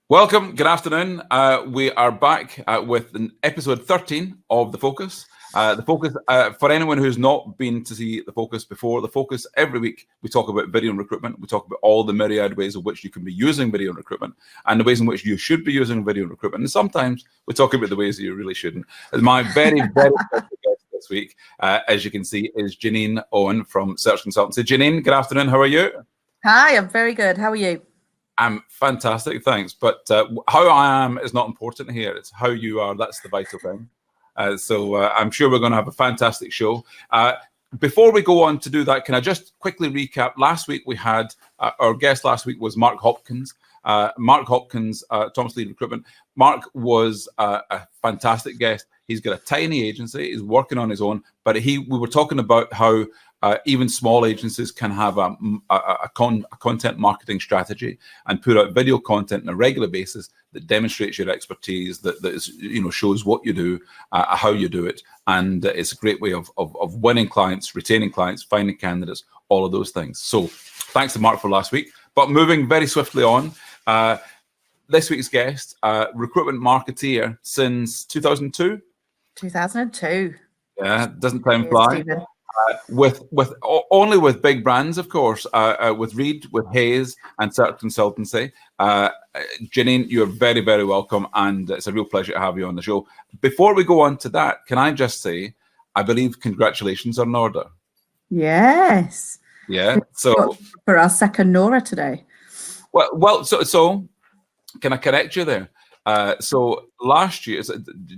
Welcome, good afternoon. We are back with episode 13 of The Focus. The Focus, for anyone who's not been to see The Focus before, The Focus, every week we talk about video and recruitment. We talk about all the myriad ways in which you can be using video and recruitment and the ways in which you should be using video and recruitment. And sometimes we talk about the ways that you really shouldn't. My very, very special guest this week, as you can see, is Janine Owen from Search Consultancy. Janine, good afternoon. How are you? Hi, I'm very good. How are you? I'm fantastic, thanks. But how I am is not important here. It's how you are. That's the vital thing. So I'm sure we're going to have a fantastic show. Before we go on to do that, can I just quickly recap? Last week we had, our guest last week was Mark Hopkins. Mark Hopkins, Thomas Lee Recruitment. Mark was a fantastic guest. He's got a tiny agency. He's working on his own. But we were talking about how even small agencies can have a content marketing strategy and put out video content on a regular basis that demonstrates your expertise, that is, shows what you do, how you do it, and it's a great way of winning clients, retaining clients, finding candidates, all of those things. So, thanks to Mark for last week. But moving very swiftly on, this week's guest, recruitment marketeer since 2002. 2002. Yeah, doesn't time fly. Only with big brands, of course, with Reed, with Hayes, and Search Consultancy. Janine, you're very, very welcome, and it's a real pleasure to have you on the show. Before we go on to that, can I just say, I believe congratulations are in order. Yes. Yeah. So for our second Nora today. Well, so can I correct you there? So last year,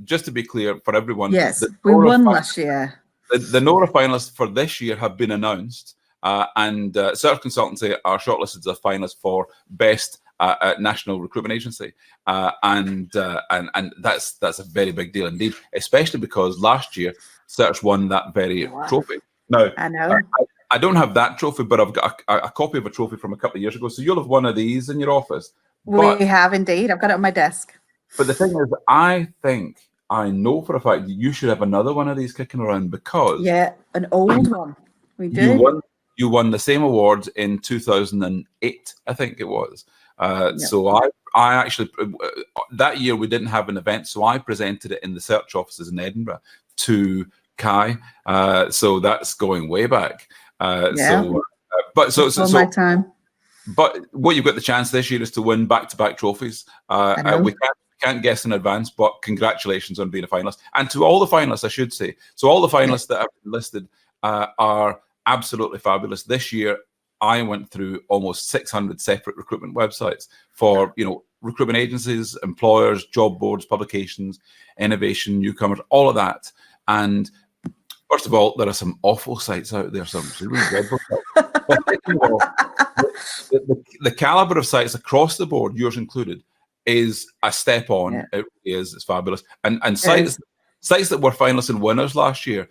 just to be clear for everyone, yes, we won last year. The Nora finalists for this year have been announced, and Search Consultancy are shortlisted as a finalist for Best National Recruitment Agency, and that's a very big deal indeed, especially because last year Search won that very trophy. Now, I know. I don't have that trophy, but I've got a copy of a trophy from a couple of years ago, so you'll have one of these in your office. We have indeed. I've got it on my desk. But the thing is, I know for a fact that you should have another one of these kicking around because an old one. We do. You won the same awards in 2008, I think it was. So I actually that year we didn't have an event, so I presented it in the Search offices in Edinburgh to Kai. So that's going way back. So my time. But what you've got the chance this year is to win back-to-back trophies. We can't guess in advance, but congratulations on being a finalist. And to all the finalists, I should say. So all the finalists that have been listed are absolutely fabulous. This year, I went through almost 600 separate recruitment websites for, recruitment agencies, employers, job boards, publications, innovation, newcomers, all of that. And first of all, there are some awful sites out there, some really dreadful sites. The caliber of sites across the board, yours included, is a step on. Yeah. It really is. It's fabulous. And sites that were finalists and winners last year,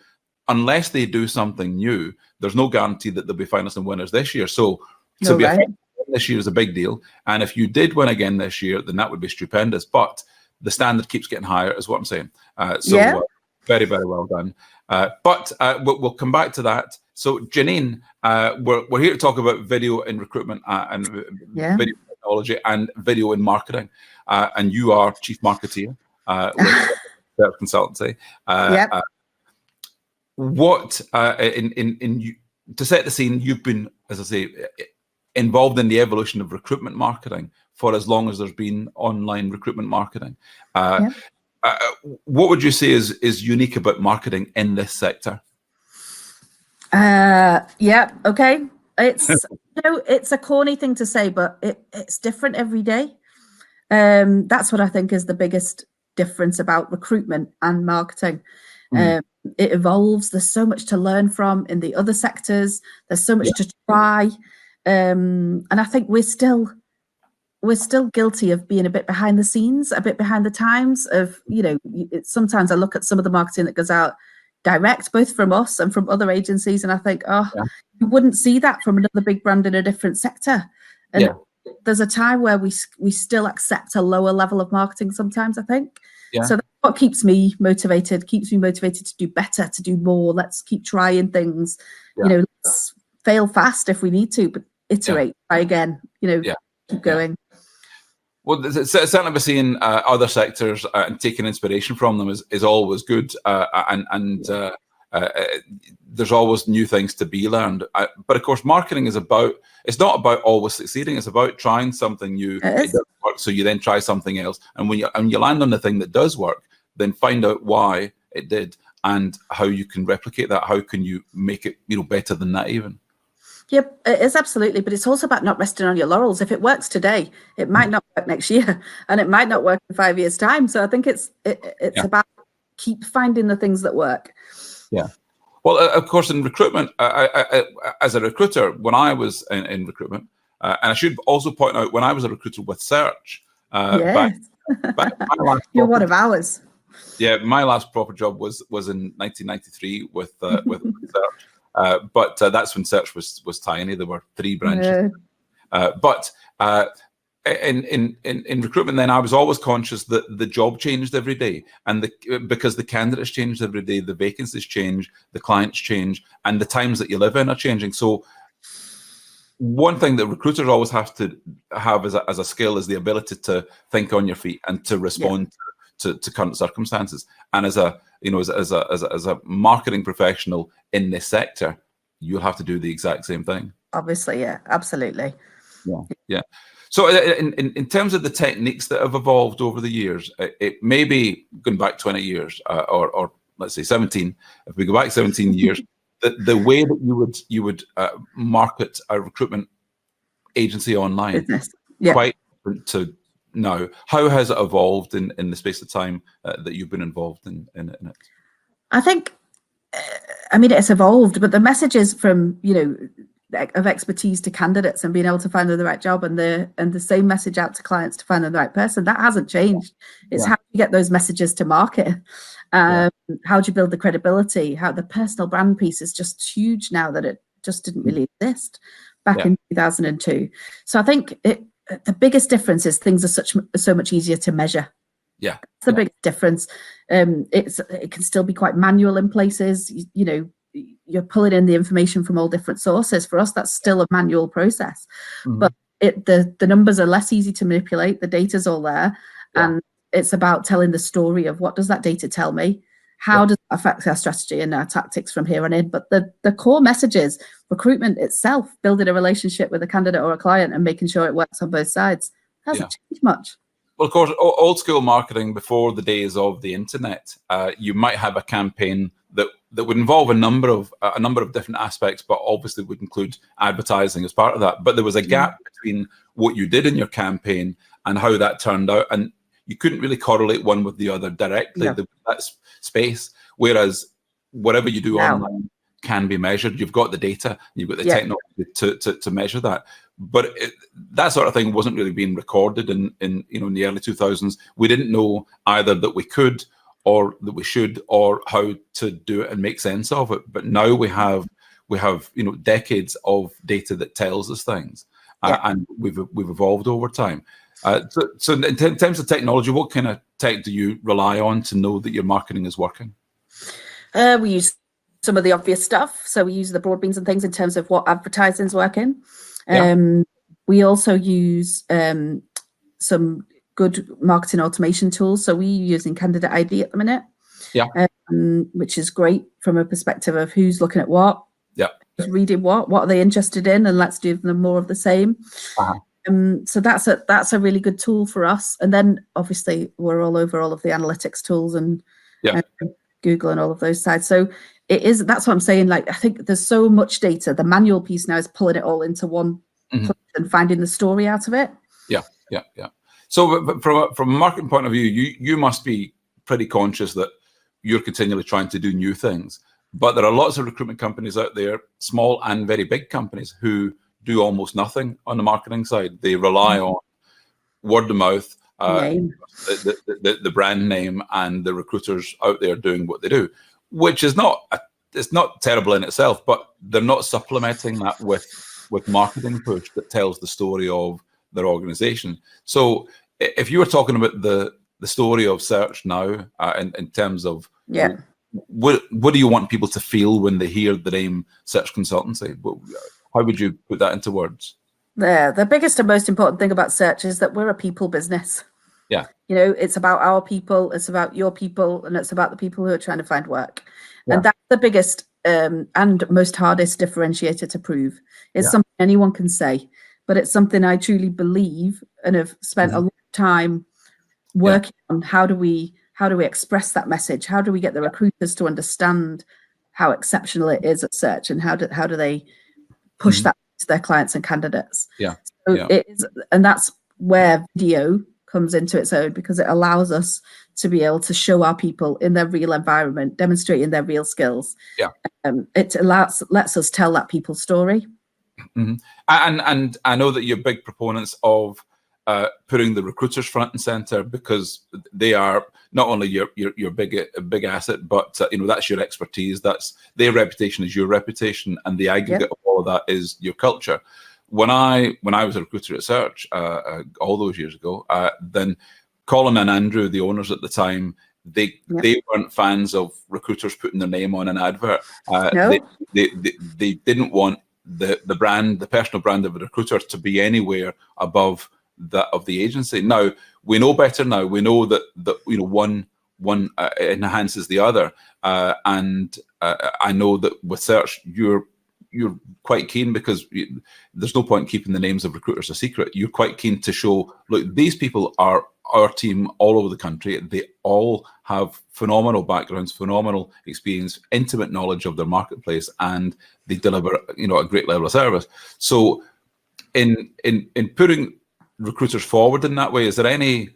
unless they do something new, there's no guarantee that they'll be finalists and winners this year. So to be a finalist this year is a big deal. And if you did win again this year, then that would be stupendous. But the standard keeps getting higher, is what I'm saying. Very, very well done. But we'll come back to that. So Janine, we're here to talk about video in recruitment and video technology and video in marketing. And you are chief marketeer with Search Consultancy. To set the scene, you've been, as I say, involved in the evolution of recruitment marketing for as long as there's been online recruitment marketing. What would you say is unique about marketing in this sector? Okay. It's it's a corny thing to say, but it's different every day. That's what I think is the biggest difference about recruitment and marketing. It evolves. There's so much to learn from in the other sectors. There's so much to try, and I think we're still guilty of being a bit behind the scenes, a bit behind the times. Of sometimes I look at some of the marketing that goes out direct, both from us and from other agencies, and I think, you wouldn't see that from another big brand in a different sector. And there's a time where we still accept a lower level of marketing sometimes, I think. So that's what keeps me motivated to do better, to do more. Let's keep trying things. Let's fail fast if we need to, but iterate, try again, keep going. Well, certainly we're seeing other sectors and taking inspiration from them is always good, and there's always new things to be learned. But of course, marketing is it's not about always succeeding. It's about trying something new. It doesn't work, so you then try something else, and when you land on the thing that does work, then find out why it did and how you can replicate that. How can you make it better than that even? Yep, it is absolutely, but it's also about not resting on your laurels. If it works today, it might not work next year, and it might not work in 5 years' time. So I think it's about keep finding the things that work. Yeah. Well, of course, in recruitment, as a recruiter, when I was in recruitment, and I should also point out when I was a recruiter with Search, yes, back my last you're one of ours. Yeah, my last proper job was in 1993 with Search. But that's when Search was tiny. There were 3 branches. But in recruitment, then I was always conscious that the job changed every day, and because the candidates changed every day, the vacancies change, the clients change, and the times that you live in are changing. So one thing that recruiters always have to have as a skill is the ability to think on your feet and to respond to current circumstances. And as a marketing professional in this sector, you'll have to do the exact same thing. Obviously, yeah, absolutely. Yeah. So in terms of the techniques that have evolved over the years, it may be going back 20 years or let's say 17. If we go back 17 years, the way that you would market a recruitment agency online, quite different to now. How has it evolved in the space of time that you've been involved in it? I think, it's evolved, but the messages from, of expertise to candidates and being able to find them the right job, and the same message out to clients to find them the right person, that hasn't changed. It's how you get those messages to market. How do you build the credibility? How the personal brand piece is just huge now that it just didn't really exist back in 2002. So I think the biggest difference is things are so much easier to measure. Yeah, it's the biggest difference. It can still be quite manual in places. You're pulling in the information from all different sources. For us, that's still a manual process, but the numbers are less easy to manipulate. The data's all there, and it's about telling the story of what does that data tell me? How does that affect our strategy and our tactics from here on in? But the core message is recruitment itself, building a relationship with a candidate or a client and making sure it works on both sides. Hasn't changed much. Well, of course, old school marketing before the days of the internet, you might have a campaign that would involve a number of different aspects, but obviously would include advertising as part of that. But there was a gap between what you did in your campaign and how that turned out, and you couldn't really correlate one with the other directly. That space, whereas whatever you do online can be measured. You've got the data, you've got the technology to measure that. But that sort of thing wasn't really being recorded in the early 2000s. We didn't know either that we could or that we should or how to do it and make sense of it. But now we have decades of data that tells us things, and we've evolved over time. So in terms of technology, what kind of tech do you rely on to know that your marketing is working? We use some of the obvious stuff. So we use the Broadbeans and things in terms of what advertising's working. We also use some good marketing automation tools. So we're using Candidate ID at the minute, which is great from a perspective of who's looking at what, who's reading what are they interested in, and let's do them more of the same. So that's a really good tool for us. And then obviously we're all over all of the analytics tools and Google and all of those sides. So that's what I'm saying. Like, I think there's so much data. The manual piece now is pulling it all into one place and finding the story out of it. Yeah. So from a marketing point of view, you must be pretty conscious that you're continually trying to do new things. But there are lots of recruitment companies out there, small and very big companies, who do almost nothing on the marketing side. They rely on word of mouth, the brand name, and the recruiters out there doing what they do, which is it's not terrible in itself, but they're not supplementing that with marketing push that tells the story of their organization. So if you were talking about the story of Search now, in terms of what do you want people to feel when they hear the name Search Consultancy? How would you put that into words? The biggest and most important thing about search is that we're a people business. Yeah. You know, it's about our people, it's about your people, and it's about the people who are trying to find work. Yeah. And that's the biggest and most hardest differentiator to prove. It's Yeah. something anyone can say, but it's something I truly believe and have spent a lot of time working on. How do we express that message? How do we get the recruiters to understand how exceptional it is at search, and how do they push that to their clients and candidates? So it is, and that's where video comes into its own, because it allows us to be able to show our people in their real environment, demonstrating their real skills. It lets us tell that people's story. And I know that you're big proponents of putting the recruiters front and center, because they are not only your big asset, but you know, that's your expertise. That's their reputation is your reputation, and the aggregate of all of that is your culture. When I was a recruiter at Search all those years ago, then Colin and Andrew, the owners at the time, they weren't fans of recruiters putting their name on an advert. They didn't want the brand, the personal brand of a recruiter, to be anywhere above that of the agency. Now we know better. Now we know that you know, one enhances the other, and I know that with Search you're quite keen, because there's no point keeping the names of recruiters a secret. You're quite keen to show, look, these people are our team all over the country. They all have phenomenal backgrounds, phenomenal experience, intimate knowledge of their marketplace, and they deliver, you know, a great level of service. So in putting recruiters forward in that way, is there any,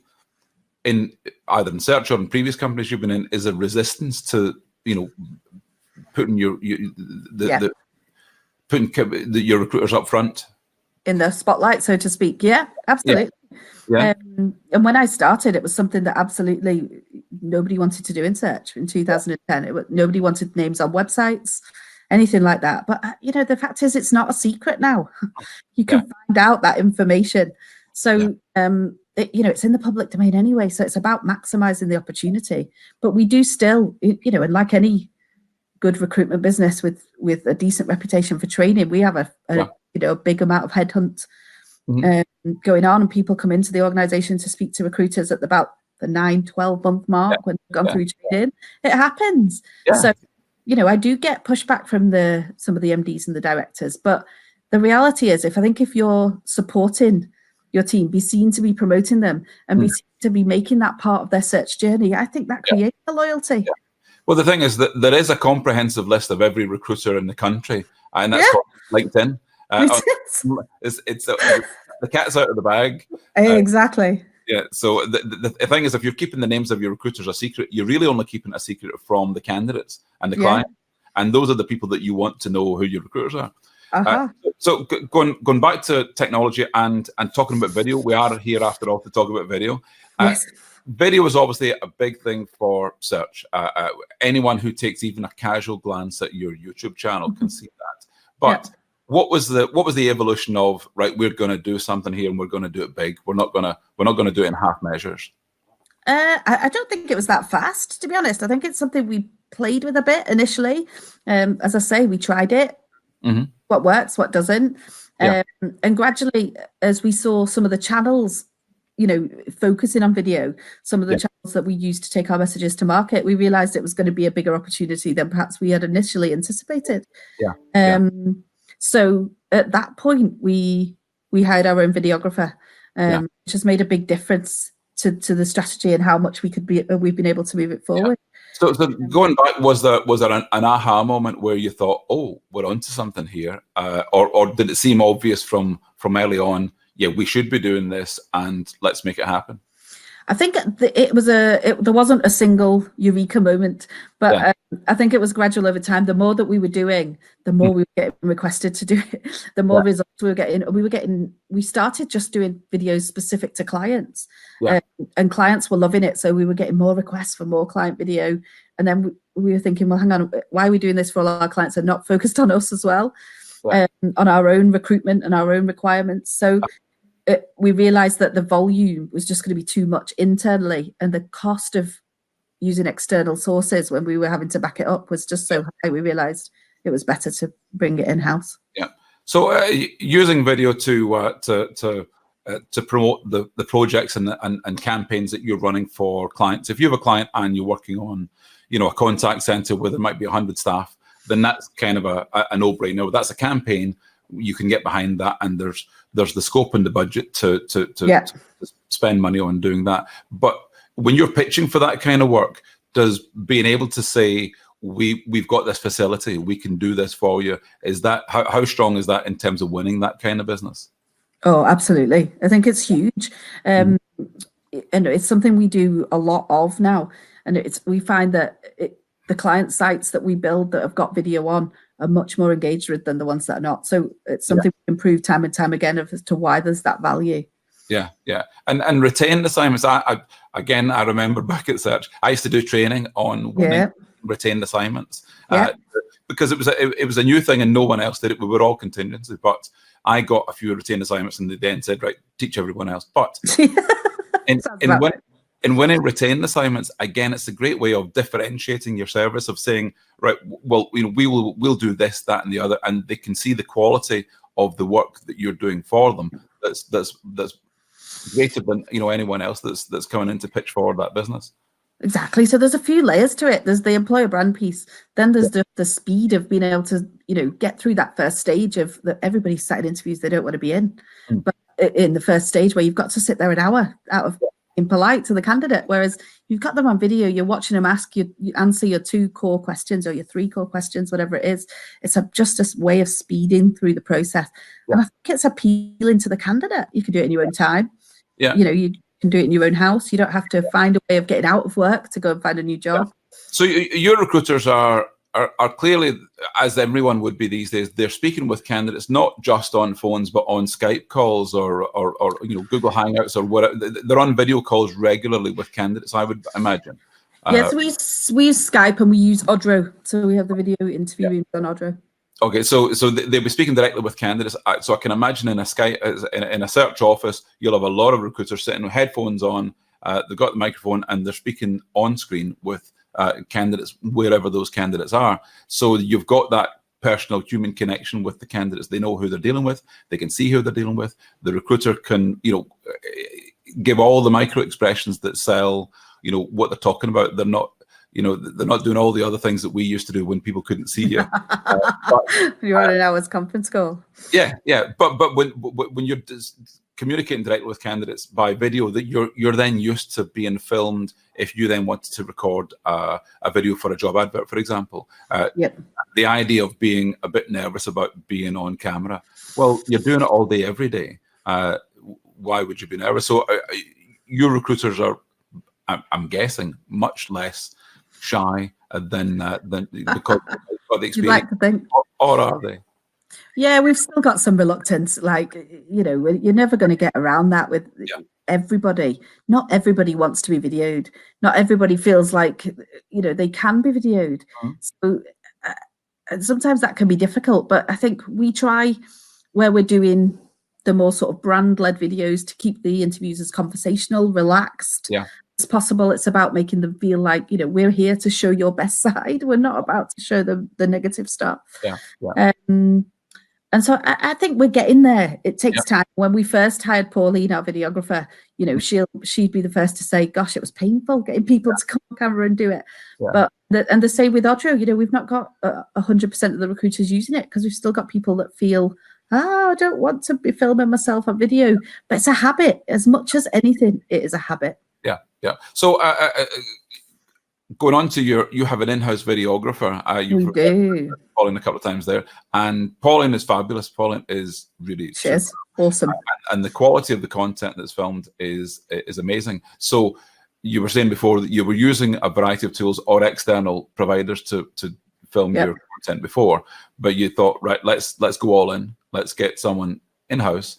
in either in Search or in previous companies you've been in, is there resistance to, you know, putting your recruiters up front in the spotlight, so to speak? Yeah, absolutely. And when I started, it was something that absolutely nobody wanted to do in Search in 2010. Nobody wanted names on websites, anything like that. But you know, the fact is, it's not a secret now. You can find out that information. So you know, it's in the public domain anyway. So it's about maximizing the opportunity. But we do still, you know, and like any good recruitment business with a decent reputation for training, we have a you know, a big amount of headhunt going on, and people come into the organization to speak to recruiters at about the 9-12 month mark when they've gone through training. It happens. So, you know, I do get pushback from some of the MDs and the directors, but the reality is, if you're supporting your team, be seen to be promoting them, and be seen to be making that part of their search journey, I think that creates a loyalty. Well, the thing is that there is a comprehensive list of every recruiter in the country, and that's called LinkedIn. It's the cat's out of the bag. Exactly. So the thing is, if you're keeping the names of your recruiters a secret, you're really only keeping a secret from the candidates and the client, and those are the people that you want to know who your recruiters are. So going back to technology and talking about video, we are here after all to talk about video. Video is obviously a big thing for Search. Anyone who takes even a casual glance at your YouTube channel can see that. But what was the evolution of, right, we're going to do something here and we're going to do it big. We're not going to do it in half measures. I don't think it was that fast, to be honest. I think it's something we played with a bit initially. As I say, we tried it. What works, what doesn't, and gradually, as we saw some of the channels, you know, focusing on video, some of the channels that we used to take our messages to market, we realized it was going to be a bigger opportunity than perhaps we had initially anticipated. So at that point, we hired our own videographer, which has made a big difference to the strategy and how much we've been able to move it forward. So going back, was there an aha moment where you thought, oh, we're onto something here, or did it seem obvious from early on? Yeah, we should be doing this, and let's make it happen. I think there wasn't a single eureka moment, but I think it was gradual over time. The more that we were doing, the more we were getting requested to do it, the more results we were getting. We started just doing videos specific to clients, and clients were loving it. So we were getting more requests for more client video. And then we were thinking, well, hang on, why are we doing this for all our clients and not focused on us as well, on our own recruitment and our own requirements? So we realized that the volume was just going to be too much internally, and the cost of using external sources when we were having to back it up was just so high. We realized it was better to bring it in-house. So using video to promote the projects and campaigns that you're running for clients. If you have a client and you're working on, a contact center where there might be 100 staff, then that's kind of a no-brainer. That's a campaign you can get behind that, and there's the scope and the budget to spend money on doing that. But when you're pitching for that kind of work, does being able to say, we've got this facility, we can do this for you, is that how strong is that in terms of winning that kind of business? Oh, absolutely. I think it's huge. And it's something we do a lot of now. And we find that the client sites that we build that have got video on are much more engaged with than the ones that are not. So it's something we improve time and time again as to why there's that value. Yeah. And retained assignments. I remember back at Search, I used to do training on winning retained assignments because it was a new thing and no one else did it. We were all contingency, but I got a few retained assignments and they then said, right, teach everyone else. But in winning retained assignments, again, it's a great way of differentiating your service, of saying, right, well, we'll do this, that, and the other, and they can see the quality of the work that you're doing for them. That's greater than anyone else that's coming in to pitch forward that business. Exactly. So there's a few layers to it. There's the employer brand piece. Then there's the speed of being able to, get through that first stage of everybody's sat in interviews they don't want to be in. But in the first stage where you've got to sit there an hour out of being polite to the candidate, whereas you've got them on video, you're watching them you answer your 2 core questions or your 3 core questions, whatever it is. It's just a way of speeding through the process. And I think it's appealing to the candidate. You can do it in your own time. Yeah. You can do it in your own house. You don't have to find a way of getting out of work to go and find a new job. So your recruiters are clearly, as everyone would be these days, they're speaking with candidates not just on phones but on Skype calls or Google Hangouts or whatever. They're on video calls regularly with candidates, I would imagine. So we use Skype and we use Odro. So we have the video interviewing on Odro. Okay, so they'll be speaking directly with candidates. So I can imagine in a Skype, in a search office, you'll have a lot of recruiters sitting with headphones on. They've got the microphone and they're speaking on screen with candidates wherever those candidates are. So you've got that personal human connection with the candidates. They know who they're dealing with. They can see who they're dealing with. The recruiter can, give all the micro expressions that sell, what they're talking about. They're not. They're not doing all the other things that we used to do when people couldn't see you. You're on an hour's conference call. Yeah. But when you're communicating directly with candidates by video, that you're then used to being filmed. If you then wanted to record a video for a job advert, for example, the idea of being a bit nervous about being on camera. Well, you're doing it all day, every day. Why would you be nervous? So your recruiters are, I'm guessing, much less shy than because of the experience. You'd like to think. Or are they? Yeah, we've still got some reluctance. You're never going to get around that with everybody. Not everybody wants to be videoed. Not everybody feels like they can be videoed. So sometimes that can be difficult. But I think we try, where we're doing the more sort of brand-led videos, to keep the interviews as conversational, relaxed as possible. It's about making them feel like, we're here to show your best side. We're not about to show the negative stuff. And so I think we're getting there. It takes time. When we first hired Pauline, our videographer, she'd be the first to say, gosh, it was painful getting people to come on camera and do it. But the same with Odro, we've not got 100% of the recruiters using it, because we've still got people that feel, I don't want to be filming myself on video. But it's a habit. As much as anything, it is a habit. Yeah. So going on to you have an in-house videographer. You've do. Pauline a couple of times there, and Pauline is fabulous. Pauline is really awesome, and the quality of the content that's filmed is amazing. So you were saying before that you were using a variety of tools or external providers to film your content before, but you thought, right, let's go all in. Let's get someone in-house.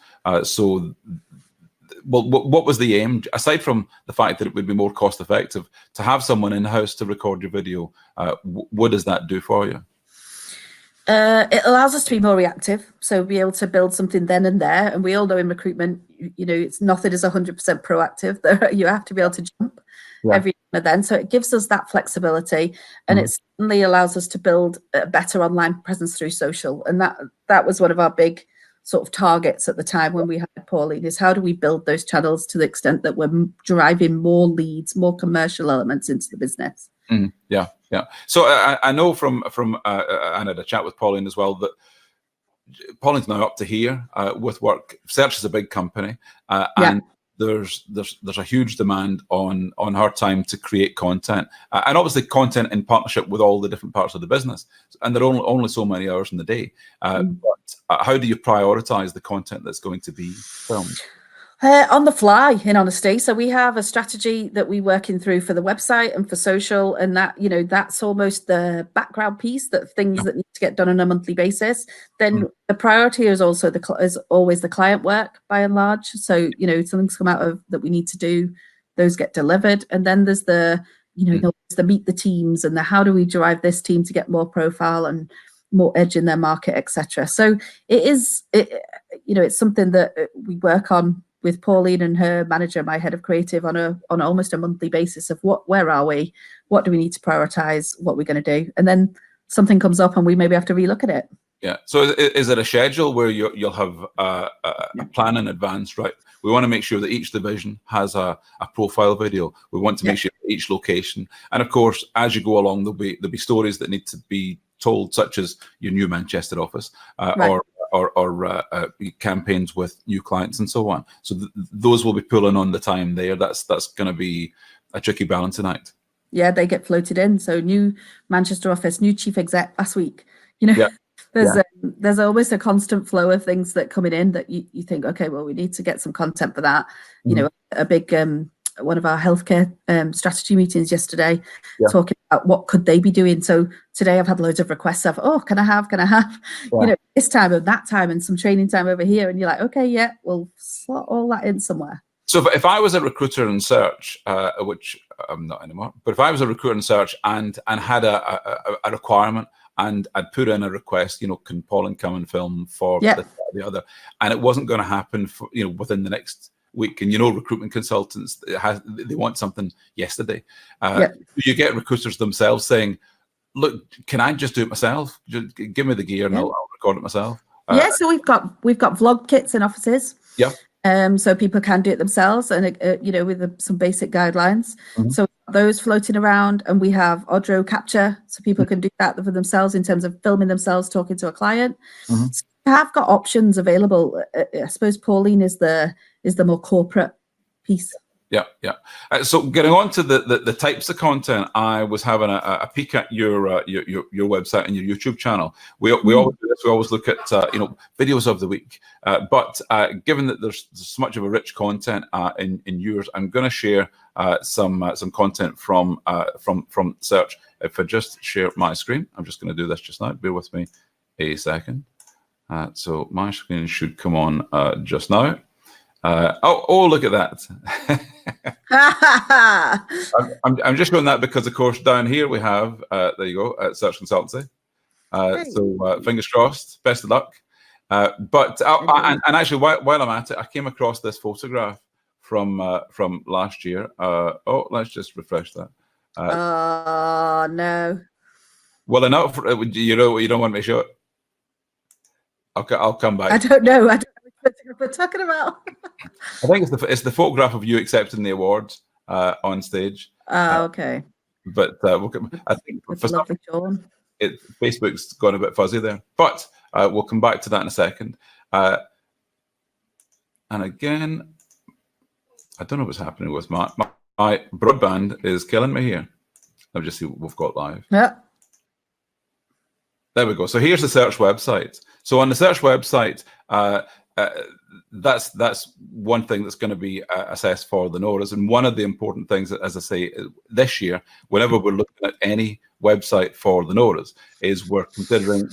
What was the aim, aside from the fact that it would be more cost effective to have someone in-house to record your video? What does that do for you? It allows us to be more reactive, so be able to build something then and there. And we all know in recruitment, it's nothing is 100% proactive. You have to be able to jump. every now and then. So it gives us that flexibility, and it certainly allows us to build a better online presence through social. And that was one of our big sort of targets at the time when we had Pauline, is how do we build those channels to the extent that we're driving more leads, more commercial elements into the business. Yeah. So I know from I had a chat with Pauline as well, that Pauline's now up to here with work. Search is a big company, and there's a huge demand on her time to create content, and obviously content in partnership with all the different parts of the business. And there are only so many hours in the day. But how do you prioritize the content that's going to be filmed? On the fly, in honesty. So we have a strategy that we're working through for the website and for social, and that, that's almost the background piece, that things that need to get done on a monthly basis. Then the priority is also is always the client work, by and large. So something's come out of that we need to do, those get delivered, and then there's the the meet the teams and the how do we drive this team to get more profile and more edge in their market, etc. So it's something that we work on with Pauline and her manager, my head of creative, on almost a monthly basis of where are we, what do we need to prioritize, what we're going to do, and then something comes up and we maybe have to relook at it. Yeah. So is it a schedule where you'll have a plan in advance, right? We want to make sure that each division has a profile video. We want to make sure each location, and of course, as you go along, there'll be stories that need to be told, such as your new Manchester office, or campaigns with new clients and so on. So those will be pulling on the time there. That's going to be a tricky balancing act. Yeah, they get floated in. So new Manchester office, new chief exec last week. There's almost a constant flow of things that coming in that you think, okay, well, we need to get some content for that. A big one of our healthcare strategy meetings yesterday, talking about what could they be doing. So today I've had loads of requests of, can I have this time and that time and some training time over here, and you're like, okay, we'll slot all that in somewhere. So if I was a recruiter in search, which I'm not anymore, but if I was a recruiter in search and had a requirement, and I'd put in a request, can Pauline come and film for the other, and it wasn't going to happen for, within the next week, and recruitment consultants, they want something yesterday. You get recruiters themselves saying, look, can I just do it myself? Just give me the gear and I'll record it myself. So we've got vlog kits in offices. So people can do it themselves, and with some basic guidelines. So those floating around, and we have audio capture, so people can do that for themselves in terms of filming themselves talking to a client. So we have got options available. I suppose Pauline is the more corporate piece. So getting on to the types of content, I was having a peek at your website and your YouTube channel. We always do this. We always look at videos of the week. But given that there's so much of a rich content in yours, I'm going to share some content from search. If I just share my screen, I'm just going to do this just now. Bear with me a second. So my screen should come on just now. Look at that. I'm just showing that because, of course, down here we have, there you go, Search Consultancy. So fingers crossed, best of luck. And actually, while I'm at it, I came across this photograph from last year. Let's just refresh that. No. Well, enough. You don't want me to show it? Okay, I'll come back. I don't know. I don't know what we're talking about. I think it's the photograph of you accepting the awards on stage. Okay. But I think for lovely John. Facebook's gone a bit fuzzy there. But we'll come back to that in a second. And again, I don't know what's happening with my broadband is killing me here. Let me just see what we've got live. Yeah. There we go. So here's the search website. So on the search website, that's one thing that's going to be assessed for the NORAs. And one of the important things, as I say, this year, whenever we're looking at any website for the NORAs, is we're considering,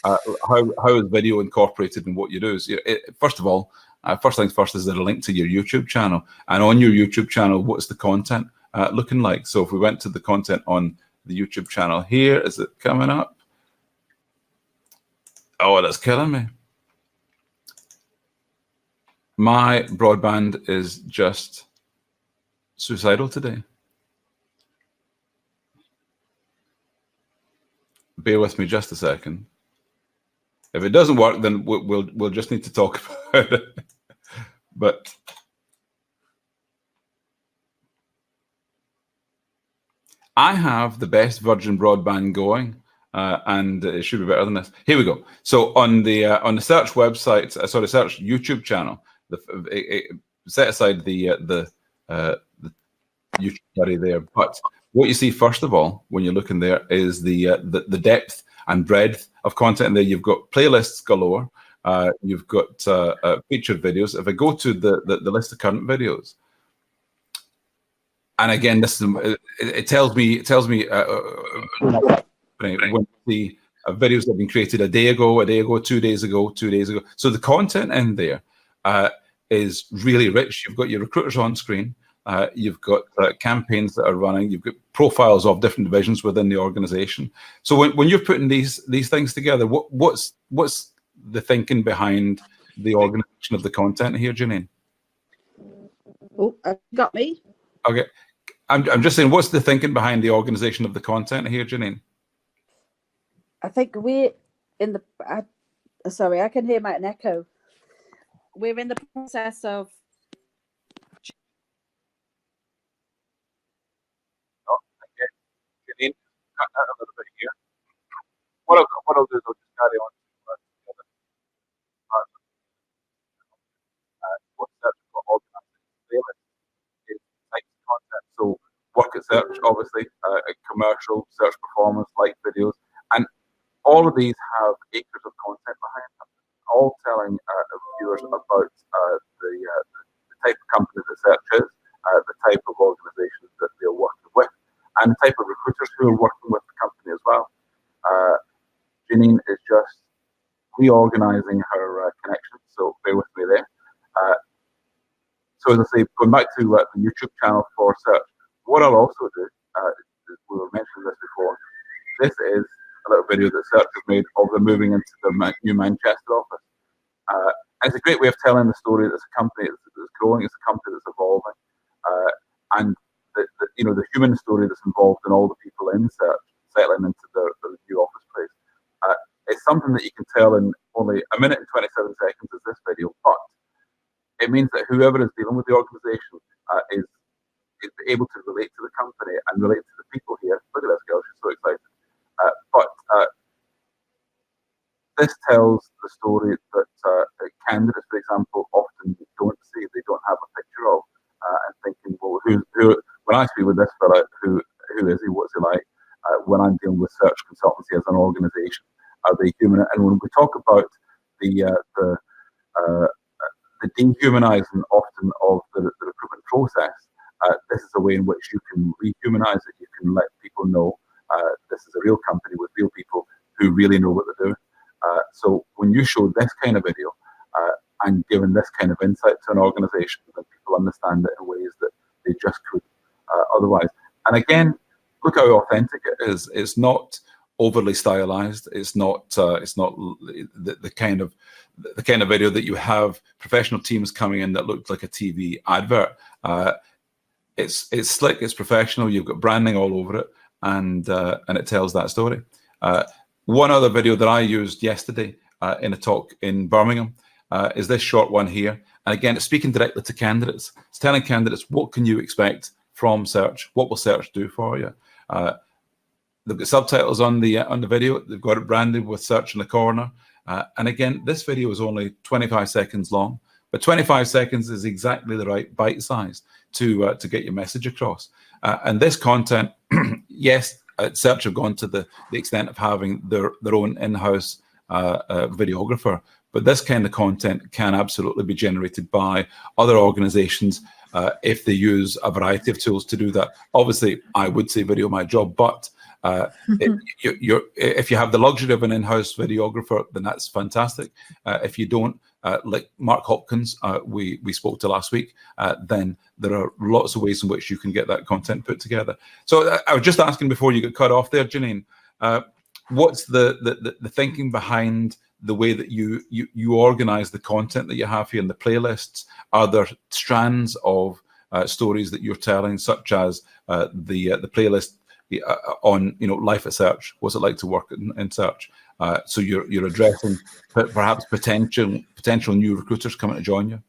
how is video incorporated in what you do? So first of all, first things first, is there a link to your YouTube channel? And on your YouTube channel, what's the content looking like? So if we went to the content on the YouTube channel here, is it coming up? Oh, that's killing me. My broadband is just suicidal today. bear with me just a second. If it doesn't work, then we'll just need to talk about it. But I have the best Virgin broadband going, and it should be better than this. Here we go. So on the search website, search YouTube channel, set aside the YouTube study there. But what you see first of all when you're looking there is the depth and breadth of content. And there you've got playlists galore. You've got featured videos. If I go to the list of current videos. And again, this is, it tells me when the videos have been created a day ago, 2 days ago, 2 days ago. So the content in there is really rich. You've got your recruiters on screen. You've got campaigns that are running. You've got profiles of different divisions within the organization. So when you're putting these things together, what's the thinking behind the organization of the content here, Janine? Oh, got me. Okay, I'm just saying, what's the thinking behind the organization of the content here, Janine? I think we're in the. Sorry, I can hear my echo. We're in the process of. Oh, okay. Janine, cut that a little bit here. What I'll do is I'll just carry on. What search got organized is types of content. So work at search, obviously, commercial, search performance, like videos, and all of these have acres of content behind them, all telling viewers about the type of company that search is, the type of organizations that they're working with, and the type of recruiters who are working with the company as well. Janine is just reorganizing her connections, so bear with me there. So as I say, going back to the YouTube channel for search, what I'll also do, we were mentioning this before, this is a little video that search has made of them moving into the new Manchester office. And it's a great way of telling the story that it's a company that's growing, it's a company that's evolving, and the human story that's involved in all the people in search settling into the new office place. It's something that you can tell in only a minute and 27 seconds as this video, but it means that whoever is dealing with the organization is able to relate to the company and relate to the people here. Look at this girl, she's so excited. But this tells the story that candidates, for example, often don't see, they don't have a picture of, and thinking, well, who when I speak with this fella, who is he, what's he like? When I'm dealing with search consultancy as an organization, are they human? And when we talk about the dehumanizing often of the recruitment process, this is a way in which you can rehumanize it. You can let people know this is a real company with real people who really know what they're doing. So when you show this kind of video and given this kind of insight to an organization, then people understand it in ways that they just couldn't otherwise. And again, look how authentic it is. It's not overly stylized. It's not the kind of video that you have professional teams coming in that looks like a TV advert. It's slick, it's professional. You've got branding all over it, and it tells that story. One other video that I used yesterday in a talk in Birmingham is this short one here. And again, it's speaking directly to candidates. It's telling candidates, what can you expect from search? What will search do for you? They've got subtitles on the video. They've got it branded with search in the corner. And again, this video is only 25 seconds long, but 25 seconds is exactly the right bite size to get your message across. And this content, yes, search have gone to the extent of having their own in-house videographer, but this kind of content can absolutely be generated by other organizations if they use a variety of tools to do that. Obviously, I would say video my job, but if you have the luxury of an in-house videographer, then that's fantastic. If you don't, like Mark Hopkins, we spoke to last week, then there are lots of ways in which you can get that content put together. So I was just asking before you got cut off there, Janine, what's the thinking behind the way that you organize the content that you have here in the playlists? Are there strands of stories that you're telling, such as the playlist, on life at search. What's it like to work in search? So you're addressing perhaps potential new recruiters coming to join you.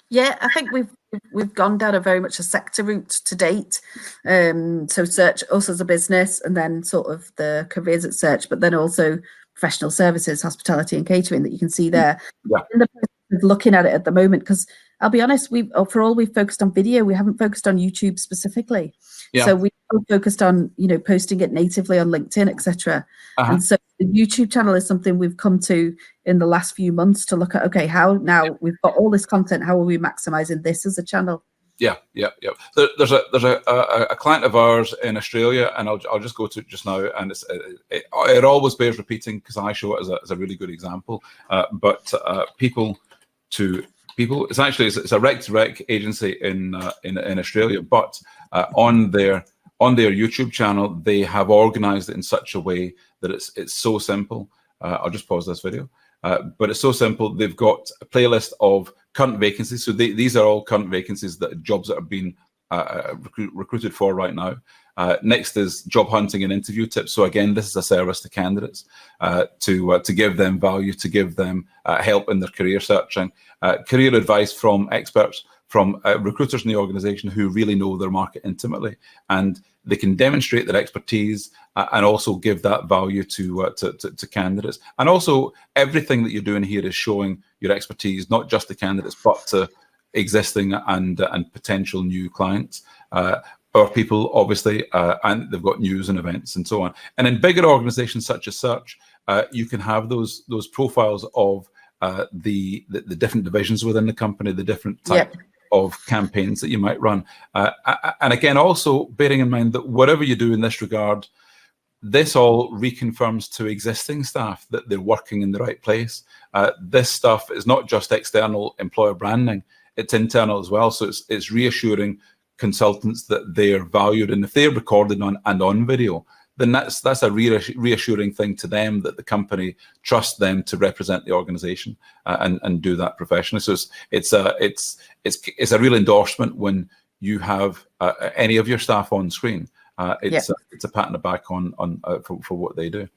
Yeah, I think we've gone down a very much a sector route to date. So search, us as a business, and then sort of the careers at search, but then also professional services, hospitality and catering that you can see there. Yeah. In the process of looking at it at the moment, because I'll be honest, we've focused on video. We haven't focused on YouTube specifically. Yeah. So we've focused on, posting it natively on LinkedIn, etc. And so the YouTube channel is something we've come to in the last few months to look at, okay, how now we've got all this content, how are we maximizing this as a channel? Yeah. There's a client of ours in Australia, and I'll just go to it just now, and it always bears repeating because I show it as a really good example. But people to people, it's a rec to rec agency in Australia, but on their YouTube channel they have organized it in such a way that it's so simple. I'll just pause this video. But it's so simple. They've got a playlist of current vacancies. So these are all current vacancies, jobs that are being recruited for right now. Next is job hunting and interview tips. So again, this is a service to candidates to give them value, to give them help in their career searching, career advice from experts, from recruiters in the organization who really know their market intimately, and they can demonstrate their expertise and also give that value to candidates. And also everything that you're doing here is showing your expertise, not just to candidates, but to existing and potential new clients. Or people, obviously, and they've got news and events and so on. And in bigger organizations such as Search, you can have those profiles of the different divisions within the company, the different type of campaigns that you might run. And again, also bearing in mind that whatever you do in this regard, this all reconfirms to existing staff that they're working in the right place. This stuff is not just external employer branding, it's internal as well. So it's reassuring consultants that they're valued, and if they're recorded on video, then that's a reassuring thing to them that the company trusts them to represent the organization and do that professionally. So it's a real endorsement when you have any of your staff on screen. It's a pat on the back for what they do.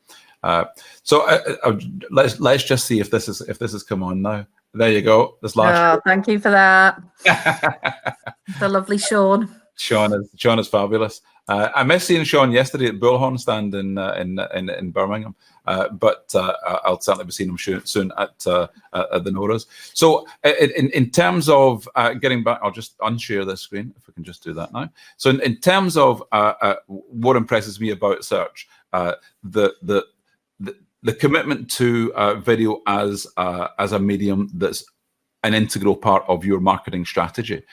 So let's just see if this has come on now. There you go. This last. Oh, thank you for that. The lovely Sean. Sean is fabulous. I missed seeing Sean yesterday at Bullhorn stand in Birmingham, but I'll certainly be seeing him soon at the Noras. So in terms of getting back, I'll just unshare this screen if we can just do that now. So in terms of what impresses me about Search, the commitment to video as a medium that's an integral part of your marketing strategy.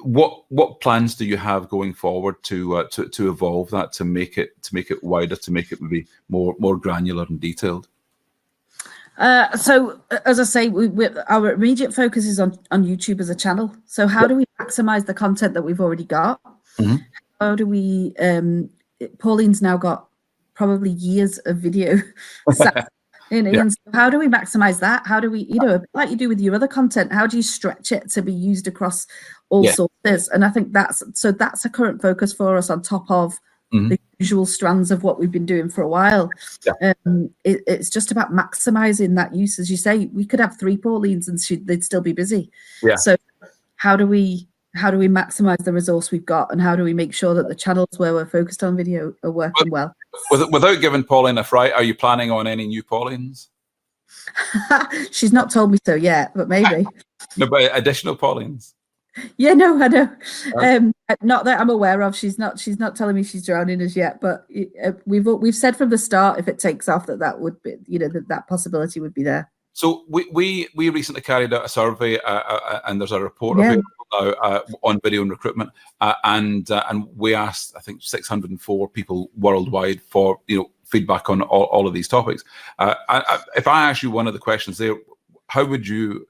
What plans do you have going forward to evolve that, to make it wider, to make it maybe more granular and detailed? So as I say, our immediate focus is on YouTube as a channel. So how do we maximize the content that we've already got? Mm-hmm. How do we? Pauline's now got probably years of video. And so how do we maximize that? How do we, like you do with your other content, how do you stretch it to be used across all sources? And I think that's a current focus for us on top of the usual strands of what we've been doing for a while. It's just about maximizing that use. As you say, we could have 3 Paulines and they'd still be busy. So how do we maximize the resource we've got, and how do we make sure that the channels where we're focused on video are working well? Without giving Pauline a fright, are you planning on any new Paulines? She's not told me so yet, but maybe. No, but additional Paulines. Yeah, no, I know. Not that I'm aware of. She's not telling me she's drowning as yet. But we've said from the start, if it takes off, that would be, that possibility would be there. So we recently carried out a survey, and there's a report available now on video and recruitment, and we asked, I think, 604 people worldwide for feedback on all of these topics. If I ask you one of the questions there, how would you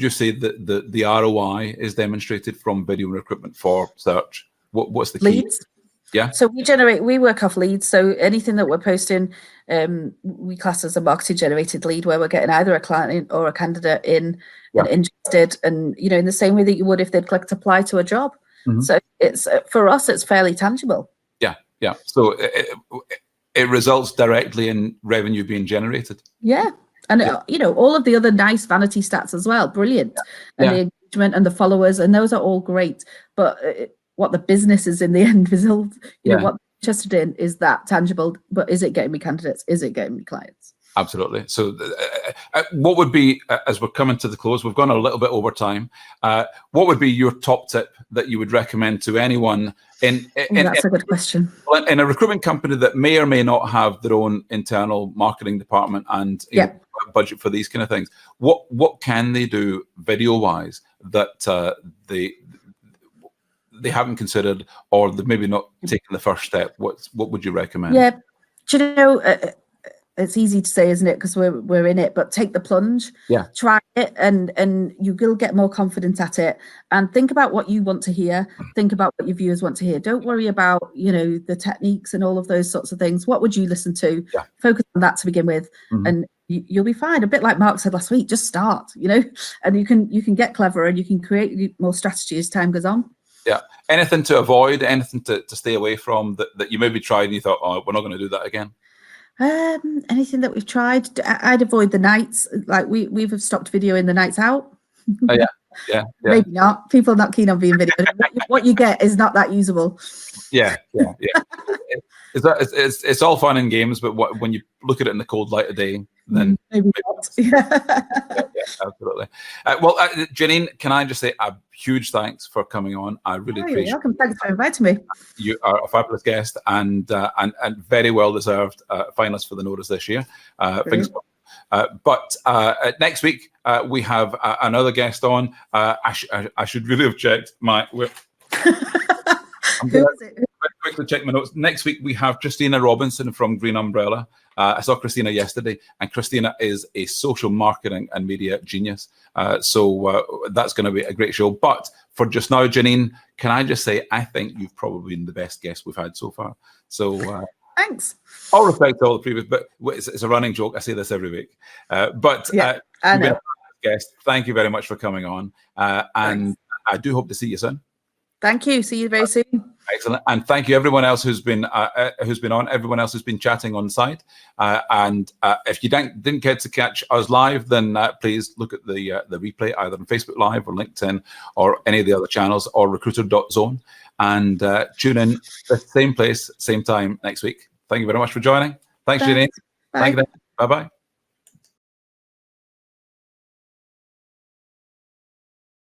say that the ROI is demonstrated from video and recruitment for Search? What's the key? Leads. Yeah. So we work off leads. So anything that we're posting, we class as a marketing generated lead, where we're getting either a client or a candidate in and interested, and in the same way that you would if they'd clicked apply to a job. So it's for us, it's fairly tangible. Yeah. So it results directly in revenue being generated. Yeah. And, all of the other nice vanity stats as well. Brilliant. And the engagement and the followers, and those are all great. But what the business is in the end result, what they're interested in is that tangible. But is it getting me candidates? Is it getting me clients? Absolutely. So what would be, as we're coming to the close, we've gone a little bit over time. What would be your top tip that you would recommend to anyone that's a good question. In a recruitment company that may or may not have their own internal marketing department and budget for these kind of things? What can they do video-wise that they haven't considered, or they've maybe not taken the first step? What would you recommend? Yeah, do you know, it's easy to say, isn't it? Because we're in it, but take the plunge. Yeah. Try it, and you will get more confident at it. And think about what you want to hear. Think about what your viewers want to hear. Don't worry about the techniques and all of those sorts of things. What would you listen to? Yeah. Focus on that to begin with, and you'll be fine. A bit like Mark said last week, just start. And you can get clever, and you can create more strategy as time goes on. Yeah. Anything to avoid? Anything to stay away from that you maybe tried and you thought, oh, we're not going to do that again? Anything that we've tried, I'd avoid the nights. Like we've stopped video in the nights out. Yeah. Maybe not. People are not keen on being video. What you get is not that usable. Yeah. It's all fun and games, but when you look at it in the cold light of day, then maybe not. Yeah, absolutely. Well, Janine, can I just say a huge thanks for coming on? I really appreciate it. You're welcome. Thanks for inviting me. You are a fabulous guest and very well deserved finalist for the Notice this year. But next week we have another guest on. I should really have checked my. I'm going to quickly check my notes. Next week we have Christina Robinson from Green Umbrella. I saw Christina yesterday, and Christina is a social marketing and media genius. So that's going to be a great show. But for just now, Janine, can I just say I think you've probably been the best guest we've had so far. So thanks. All respect to all the previous, but it's a running joke. I say this every week. But I know. Guest, thank you very much for coming on, and I do hope to see you soon. Thank you. See you very soon. Excellent, and thank you everyone else who's been on, everyone else who's been chatting on site. And if you didn't get to catch us live, then please look at the replay either on Facebook Live or LinkedIn or any of the other channels or recruiter.zone, and tune in the same place, same time next week. Thank you very much for joining. Thanks, Janine. Bye. Thank you. Bye bye.